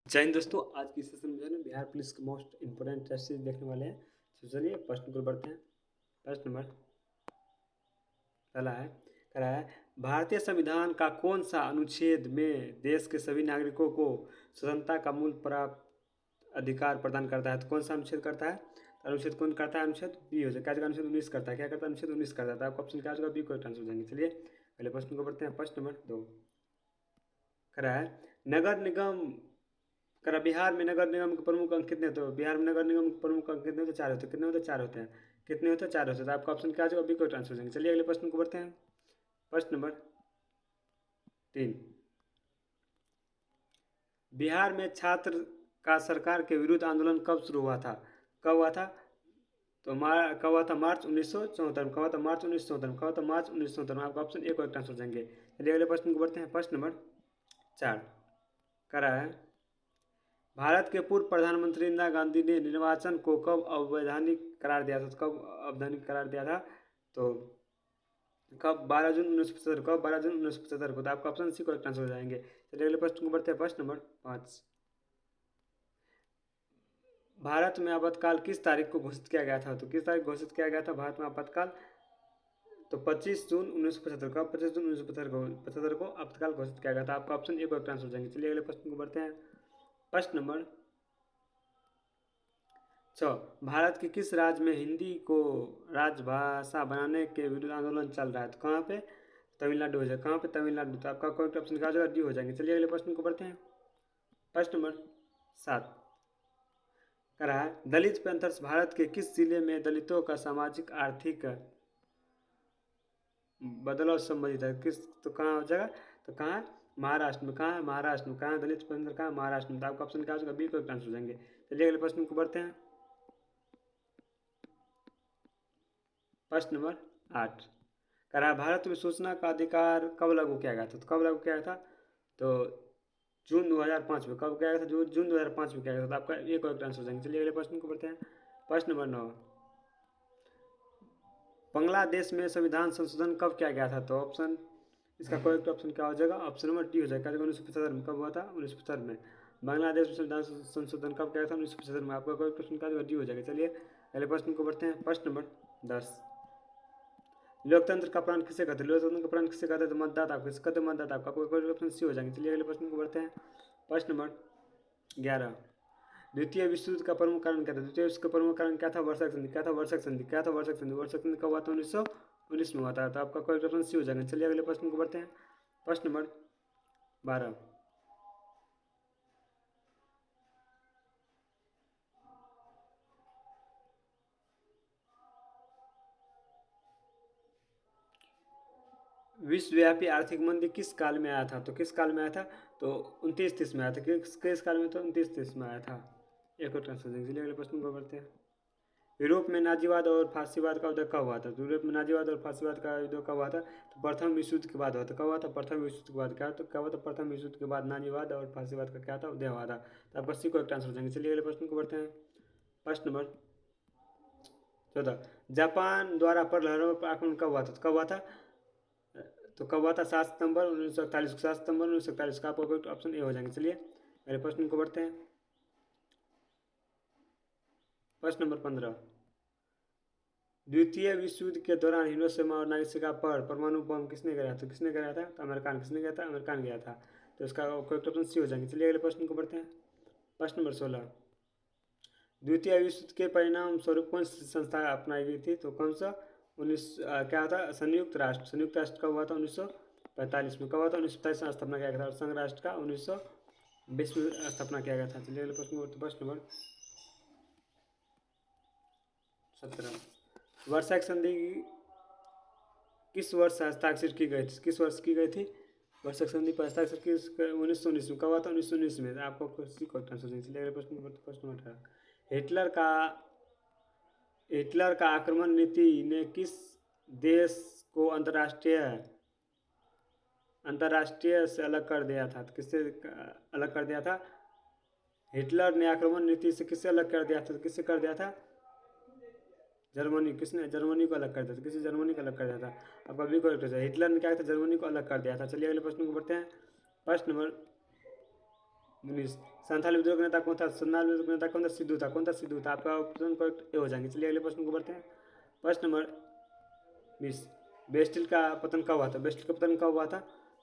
जय हिंद दोस्तों। आज की सेशन में जो है ना बिहार पुलिस के मोस्ट इम्पोर्टेंट टेस्ट सीरीज देखने वाले हैं। तो चलिए प्रश्न को बढ़ते हैं। प्रश्न नंबर पहला है, कह रहा है भारतीय संविधान का कौन सा अनुच्छेद में देश के सभी नागरिकों को स्वतंत्रता का मूल प्राप्त अधिकार प्रदान करता है। तो कौन सा अनुच्छेद करता है? तो अनुच्छेद कौन करता है? अनुच्छेद बी हो जाए। क्या जगह अनुच्छेद 19 करता है? क्या करता है? अनुच्छेद 19 करता है। तो आपका ऑप्शन क्या होगा? बी को आंसर हो जाएंगे। चलिए पहले प्रश्न को बढ़ते हैं। प्रश्न नंबर 2 कह रहा है नगर निगम करा बिहार में नगर निगम के प्रमुख अंक कितने होते हैं? बिहार में नगर निगम के प्रमुख अंक कितने होते हैं? 4 होते हैं। कितने होते हैं? 4 होते हैं। कितने होते हैं? 4 होते हैं। तो आपका ऑप्शन क्या आ जाएगा? बी को ट्रांसफर हो जाएंगे। चलिए अगले प्रश्न को बढ़ते हैं। प्रश्न नंबर 3, बिहार में छात्र का सरकार के विरुद्ध आंदोलन कब शुरू हुआ था? कब हुआ था? तो कब हुआ था? मार्च 1974 में। कब हुआ था? मार्च 1974 में। कब हुआ था? मार्च 1974 में। आपका ऑप्शन ए को ट्रांसफर हो जाएंगे। चलिए अगले प्रश्न को बढ़ते हैं। प्रश्न नंबर 4 कह रहा है भारत के पूर्व प्रधानमंत्री इंदिरा गांधी ने निर्वाचन को कब अवैधानिक करार दिया था? तो कब अवैधानिक करार दिया था? तो कब? 12 जून 1975। कब? 12 जून 1975 को। तो आपका ऑप्शन सी को आंसर हो जाएंगे। चलिए अगले प्रश्न को बढ़ते हैं। प्रश्न नंबर 5, भारत में आपातकाल किस तारीख को घोषित किया गया था? तो किस तारीख घोषित किया गया था भारत में आपातकाल? तो 25 जून 1975। कब? 25 जून 1975 को आपातकाल घोषित किया गया था। आपका ऑप्शन ए को आंसर हो जाएंगे। चलिए अगले प्रश्न को बढ़ते हैं। प्रश्न नंबर 6, भारत के किस राज्य में हिंदी को राजभाषा बनाने के विरुद्ध आंदोलन चल रहा है? तो कहाँ पे? तमिलनाडु हो जाए। कहाँ पे? तमिलनाडु। तो आपका करेक्ट ऑप्शन क्या हो जाएगा? डी हो जाएंगे। चलिए अगले प्रश्न को बढ़ते हैं। प्रश्न नंबर 7 कह रहा है दलित पैंथर्स भारत के किस जिले में दलितों का सामाजिक आर्थिक बदलाव संबंधित है? किस? तो कहाँ हो जाएगा? तो कहाँ? महाराष्ट्र में। कहाँ है? महाराष्ट्र में। कहाँ दलित पैंथर? कहाँ? महाराष्ट्र में। तो आपका ऑप्शन क्या हो जाएगा? बी को आंसर हो जाएंगे। चलिए अगले प्रश्न को बढ़ते हैं। प्रश्न नंबर 8 कह रहा है भारत में सूचना का अधिकार कब लागू किया गया था? तो कब लागू किया गया था? तो जून 2005 में। कब किया गया था? जून 2005 में किया गया था। तो आपका एक और आंसर हो जाएंगे। चलिए अगले प्रश्न को बढ़ते हैं। प्रश्न नंबर 9, बांग्लादेश में संविधान संशोधन कब किया गया था? तो ऑप्शन इसका करेक्ट ऑप्शन क्या हो जाएगा? ऑप्शन नंबर डी हो जाएगा। 1975 में। कब हुआ था? 1975 में। बांग्लादेश में संविधान संशोधन कब किया गया था? 1975 में। आपका करेक्ट ऑप्शन क्या डी हो जाएगा। चलिए अगले प्रश्न को बढ़ते हैं। प्रश्न नंबर 10, लोकतंत्र का प्राण किसे कहते हैं? लोकतंत्र का प्राण किसे कहते हैं? तो मतदाता। किसे कहते हैं? मतदाता। आपका कोई ऑप्शन सी हो जाएंगे। चलिए अगले प्रश्न को बढ़ते हैं। प्रश्न नंबर 11, द्वितीय विश्व युद्ध का प्रमुख कारण क्या था? द्वितीय विश्व का प्रमुख कारण क्या था? वर्षक संधि। क्या था? वर्षक संधि। क्या था? वर्षक संधि। वर्षक संधि कब हुआ था? 1919 में हुआ था। तो आपका करेक्ट ऑप्शन सी हो जाएगा। चलिए अगले प्रश्न को बढ़ते हैं। प्रश्न नंबर 12, विश्वव्यापी आर्थिक मंदी किस काल में आया था? तो किस काल में आया था? तो 29-30 में आया था। किस काल में? तो 29-30 में आया था। एक और ट्रांसफर देंगे। चलिए अगले प्रश्न को बढ़ते हैं। यूरोप में नाजीवाद और फांसीवाद का उदय कब हुआ था? तो यूरोप में नाजीवाद और फांसीवाद का उदय कब हुआ था? तो प्रथम विश्व युद्ध के बाद हुआ था। कब हुआ था? प्रथम विश्व युद्ध के बाद। क्या? तो क्या हुआ था? प्रथम विश्व युद्ध के बाद नाजीवाद और फांसीवाद का क्या था? उदय हुआ था। तो आपका सी को एक आंसर हो जाएंगे। चलिए अगले प्रश्न को बढ़ते हैं। प्रश्न नंबर 14, जापान द्वारा पर्ल हार्बर पर आक्रमण कब हुआ था? तो कब हुआ था? तो कब हुआ था? 7 सितंबर 1941 को। 7 सितंबर 1941 का आपका ऑप्शन ए हो जाएंगे। चलिए अगले प्रश्न को बढ़ते हैं। प्रश्न नंबर 15, द्वितीय विश्व युद्ध के दौरान हिरोशिमा और नागासाकी पर परमाणु बम किसने गिराया? तो किसने गिराया था? तो अमेरिकन। किसने गिराया था? अमेरिकन गया था। तो इसका करेक्ट ऑप्शन सी हो जाएंगे। चलिए अगले प्रश्न को बढ़ते हैं। प्रश्न नंबर 16, द्वितीय विश्व युद्ध के परिणाम स्वरूप कौन सी संस्था अपनाई गई थी? तो कौन सा? क्या था? संयुक्त राष्ट्र। संयुक्त राष्ट्र कब हुआ था? 1945 में। कब हुआ था? 1945 में स्थापना किया गया था। और संघ राष्ट्र का 1920 में स्थापना किया गया था। चलिए अगले प्रश्न नंबर 17, वर्षा संधि किस वर्ष हस्ताक्षर की गई थी? किस वर्ष की गई थी? वर्षक संधि पर हस्ताक्षर किस 1919 में। कब हुआ था? 1919 में। आपको सी को आंसर देंगे। चलिए अगले प्रश्न नंबर 18, हिटलर का हिटलर का आक्रमण नीति ने किस देश को अंतर्राष्ट्रीय अंतर्राष्ट्रीय से अलग कर दिया था? तो किससे अलग कर दिया था? हिटलर ने आक्रमण नीति से किससे अलग कर दिया था? तो किससे कर दिया था? जर्मनी। किसने? जर्मनी को अलग कर दिया था। किसी जर्मनी को अलग कर दिया था। अब अभी को हिटलर ने क्या था? जर्मनी को अलग कर दिया था। चलिए अगले प्रश्न को बढ़ते हैं। प्रश्न नंबर 19, संथाल विद्रोह का नेता कौन था? संथाल विद्रोह का नेता कौन था? सिद्धू था। कौन था? सिद्धू था। आपका ऑप्शन करेक्ट ए हो जाएंगे। चलिए अगले प्रश्न को बढ़ते हैं। प्रश्न नंबर 20, बेस्टिल का पतन कब हुआ था? बेस्टिल का पतन कब हुआ था?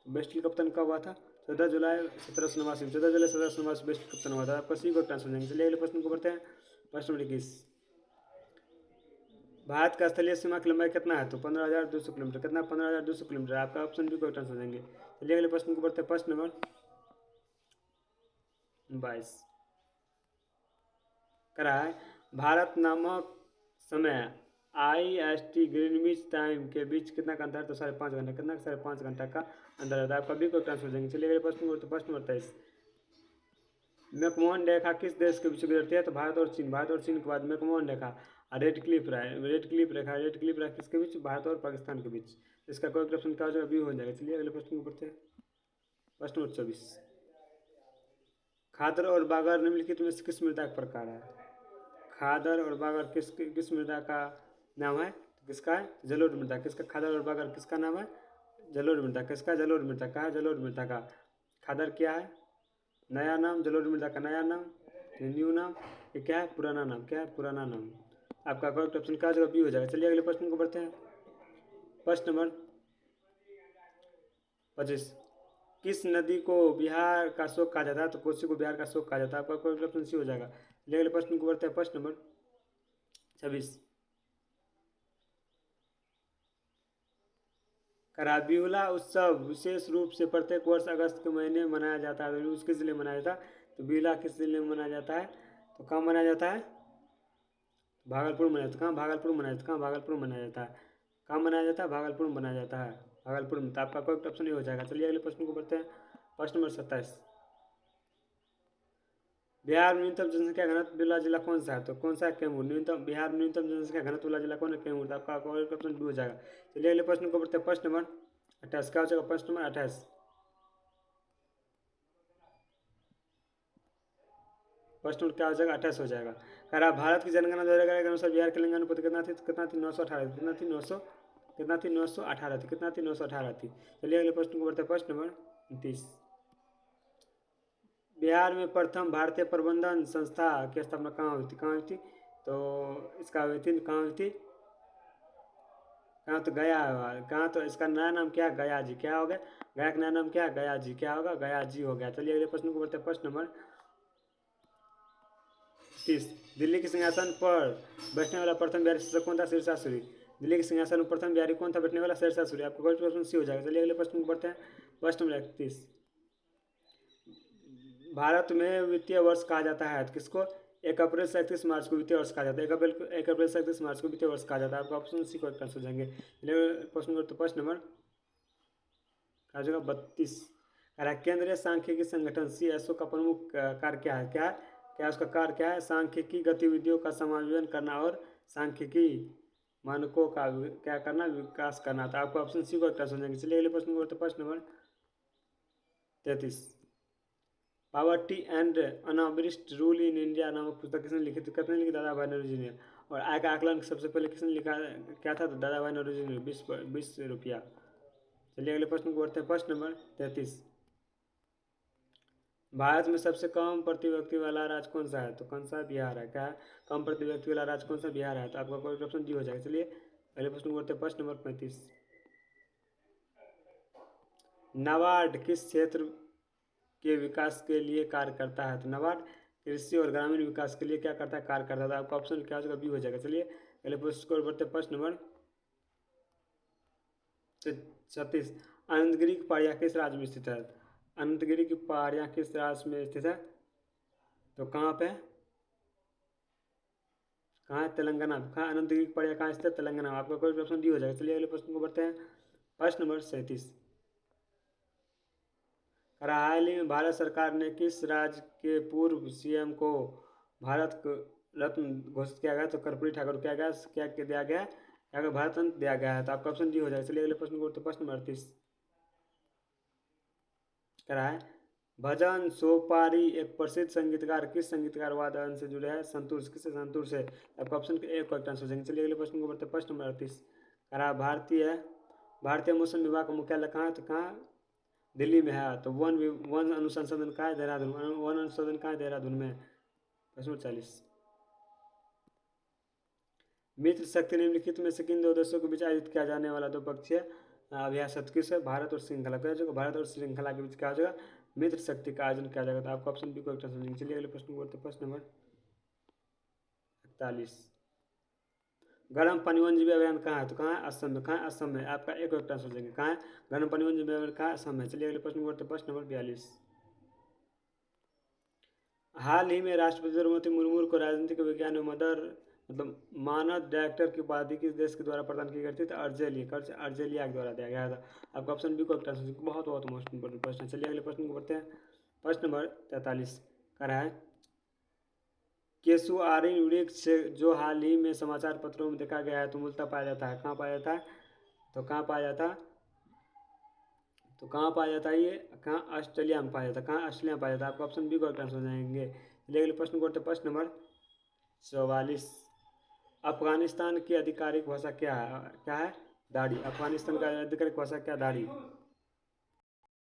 बेस्टिल का पतन कब हुआ था? 14 जुलाई 1789। 14 जुलाई 1789 बेस्टिल का पतन हुआ था। आपका सी को ट्रांसफर हो जाएंगे। चलिए अगले प्रश्न को बढ़ते हैं। प्रश्न नंबर 21, भारत का स्थलीय सीमा की लंबाई कितना है? तो 15,200 किलोमीटर। कितना? 15,200 किलोमीटर। आपका ऑप्शन बी को ट्रांसफर हो जाएंगे। चलिए अगले प्रश्न को बढ़ते हैं। प्रश्न नंबर 22 करा है, भारत नामक समय IST ग्रीनविच टाइम के बीच कितना का अंतर है? तो 5.5 घंटा। कितना? 5.5 घंटा का अंतर रहता है। आप कभी को ट्रांसफर हो जाएंगे। चलिए अगले प्रश्न को, तो प्रश्न नंबर 23, मैकमोहन रेखा किस देश के बीच गुजरती है? तो भारत और चीन। भारत और चीन के बाद मैकमोहन रेखा, रेड क्लिफ रेखा, रेड क्लिफ रेखा किसके बीच? भारत और पाकिस्तान के बीच। इसका कोई ऑप्शन क्या हो जाएगा? बी हो जाएगा। चलिए अगले प्रश्न को पढ़ते हैं। प्रश्न नंबर 24, खादर और बागर निम्नलिखित में से किस मृदा का प्रकार है? खादर और बागर किस मृदा का नाम है? किसका है? जलोढ़ मृदा। किसका? खादर और बागर किसका नाम है? जलोढ़ मृदा। किसका? जलोढ़ मृदा का है। जलोढ़ मृदा का। खादर क्या है? नया नाम। जलोढ़ मृदा का नया नाम, न्यू नाम। ये क्या है? पुराना नाम। क्या है? पुराना नाम। आपका करेक्ट ऑप्शन क्या हो जाएगा? बी हो जाएगा। चलिए अगले प्रश्न को बढ़ते हैं। प्रश्न नंबर 25, किस नदी को बिहार का शोक कहा जाता है? तो कोसी को बिहार का शोक कहा जाता है। आपका करेक्ट ऑप्शन सी हो जाएगा। चलिए अगले प्रश्न को बढ़ते हैं। प्रश्न नंबर 26, कराबीहुला उत्सव विशेष रूप से प्रत्येक वर्ष अगस्त के महीने में मनाया जाता है। तो किस जिले में मनाया जाता है? तो बिहुला किस जिले में मनाया जाता है? तो कहाँ मनाया जाता है? भागलपुर में मनाया जाता है। कहाँ? भागलपुर में मनाया जाता है। कहाँ? भागलपुर में मनाया जाता है। कहाँ मनाया जाता है? भागलपुर में मनाया जाता है। भागलपुर में। तो आपका करेक्ट ऑप्शन ये हो जाएगा। चलिए अगले प्रश्न को बढ़ते हैं। प्रश्न नंबर 27, बिहार में न्यूनतम जनसंख्या घनत्व वाला जिला कौन सा है? तो कौन सा है? कैमूर। न्यूनतम बिहार में न्यूनतम जनसंख्या घनत्व वाला जिला कौन है? कैमूर। तो आपका करेक्ट ऑप्शन भी हो जाएगा। चलिए अगले प्रश्न को बढ़ते हैं। प्रश्न नंबर 28 क्या हो जाएगा? प्रश्न नंबर 28, प्रश्न क्या हो जाएगा? 28 हो जाएगा। कह रहा भारत की जनगणना 2011 के अनुसार बिहार के लिंगानुपात उपलब्ध कितना थी? कितना थी? 918 थी। कितना थी? 900 कितना थी? 918 थी। कितना थी? 918 थी। चलिए अगले प्रश्न को बढ़ते हैं। प्रश्न नंबर 29, बिहार में प्रथम भारतीय प्रबंधन संस्था की स्थापना कहाँ हुई थी? कहाँ हुई थी? तो इसका हुई थी कहाँ हुई थी? कहाँ? तो गया। कहाँ? तो इसका नया नाम क्या है? गया जी। क्या हो गया? गया का नया नाम क्या है? गया जी। क्या होगा? गया जी हो गया। चलिए अगले प्रश्न को बढ़ते हैं। प्रश्न नंबर 30, दिल्ली के सिंहासन पर बैठने वाला प्रथम बिहारी शासक कौन था? शेरशाह सूरी। दिल्ली के सिंहासन पर प्रथम बिहारी कौन था बैठने वाला? शेरशाह सूरी। आपको करेक्ट प्रश्न सी हो जाएगा। चलिए अगले प्रश्न को बढ़ते हैं। प्रश्न नंबर 31, भारत में वित्तीय वर्ष कहा जाता है तो किसको? 1 अप्रैल से 31 मार्च को वित्तीय वर्ष कहा जाता है। 1 अप्रैल से 31 मार्च को वित्तीय वर्ष कहा जाता है। आपका ऑप्शन सी करेक्ट आंसर हो जाएंगे। चलिए प्रश्न करते, प्रश्न नंबर आ जाएगा 32, केंद्रीय सांख्यिकी संगठन CSO का प्रमुख कार्य क्या है? क्या उसका कार्य क्या है? सांख्यिकी गतिविधियों का समायोजन करना और सांख्यिकी मानकों का क्या करना? विकास करना था। आपको ऑप्शन सी को करेक्ट हो जाएंगे। चलिए अगले प्रश्न को, प्रश्न number 33, poverty and un-British rule in India नामक पुस्तक किसने लिखी थी? किसने लिखी? दादा भाई नौरोजी ने। और आय का आकलन सबसे पहले किसने लिखा? क्या था? तो दादा भाई नौरोजी ने। 20 रुपया। चलिए अगले प्रश्न को बढ़ते हैं। प्रश्न नंबर 33, भारत में सबसे कम प्रति व्यक्ति वाला राज्य कौन सा है? तो कौन सा? बिहार है। क्या? कम प्रति व्यक्ति वाला राज्य कौन सा? बिहार है। तो आपका कोई ऑप्शन डी हो जाएगा। चलिए अगले प्रश्न को बढ़ते हैं। प्रश्न नंबर 35, नाबार्ड किस क्षेत्र के विकास के लिए कार्य करता है? तो नाबार्ड कृषि और ग्रामीण विकास के लिए क्या करता है? कार्य करता है। आपका ऑप्शन क्या हो जाएगा? बी हो जाएगा। चलिए अगले प्रश्न को बढ़ते हैं। प्रश्न नंबर 36, अनंतगिरी की पहाड़ियाँ किस राज्य में स्थित है? अनंतगिरी की पहाड़ियाँ किस राज्य में स्थित है? तो कहाँ पे? कहाँ है? तेलंगाना। कहाँ अनंतगिरी की पहाड़ियाँ कहाँ स्थित है? तेलंगाना। आपका कोई ऑप्शन डी हो जाएगा। चलिए अगले प्रश्न को बढ़ते हैं। प्रश्न नंबर 37, हाल ही में भारत सरकार ने किस राज्य के पूर्व CM को भारत रत्न घोषित किया गया? तो कर्पूरी ठाकुर क्या गया? क्या दिया गया? क्या भारत रत्न दिया गया है। तो आपका ऑप्शन डी हो जाएगा। चलिए अगले प्रश्न को, प्रश्न नंबर 38 करा है, भजन सोपारी एक प्रसिद्ध संगीतकार किस संगीतकार वादन से जुड़े हैं? संतूर। किससे? संतूर से। आपका ऑप्शन एक करेक्ट आंसर हो जाएंगे। चलिए अगले प्रश्न को बढ़ते हैं। प्रश्न नंबर 38 करा, भारतीय मौसम विभाग का मुख्यालय कहाँ है? तो कहाँ? दिल्ली में है। तो वन अनुसंधान कहाँ है? देहरादून। वन अनुसंधान कहाँ है? देहरादून में। प्रश्न 40। मित्र शक्ति निम्नलिखित में से किन दो देशों के बीच आयोजित किया जाने वाला द्विपक्षीय अभ्यास किस है? भारत और श्रृंखला क्या जगह? भारत और श्रृंखला के बीच क्या जगह? मित्र शक्ति का आयोजन किया जाएगा। तो आपको ऑप्शन बी को समझेंगे। चलिए अगले प्रश्न को बढ़ते। प्रश्न नंबर 41। गर्म पनीवन जीवी अभियान कहाँ है? तो कहाँ है? असम में। कहाँ है? असम में। आपका एक क्वेश्चन सोचेंगे कहाँ है गर्म पनीवन जीवी अभियान? कहाँ है? असम में। चलिए अगले प्रश्न को बढ़ते। प्रश्न नंबर 42। हाल ही में राष्ट्रपति द्रौपदी मुर्मू को राजनीतिक विज्ञान में मानद डायरेक्टर की उपाधि किस देश के द्वारा प्रदान की गई थी? तो अर्जेलिया के द्वारा दिया गया था। आपका ऑप्शन बी को बहुत बहुत मोस्ट इंपोर्टेंट प्रश्न। चलिए अगले प्रश्न को बढ़ते हैं। प्रश्न नंबर 43 कर रहा है केसुआरिन वृक्ष जो हाल ही में समाचार पत्रों में देखा गया है तो मूलतः पाया जाता है कहाँ पाया जाता है? तो कहाँ पाया जाता है? तो कहाँ पाया जाता है? ये कहाँ? ऑस्ट्रेलिया में पाया जाता है। कहाँ? ऑस्ट्रेलिया में पाया जाता है। आपको ऑप्शन बी को आंसर हो जाएंगे। चलिए अगले प्रश्न को बढ़ते। प्रश्न नंबर 44। अफगानिस्तान की आधिकारिक भाषा क्या है? क्या है? दाढ़ी। अफगानिस्तान का आधिकारिक भाषा क्या? दाढ़ी।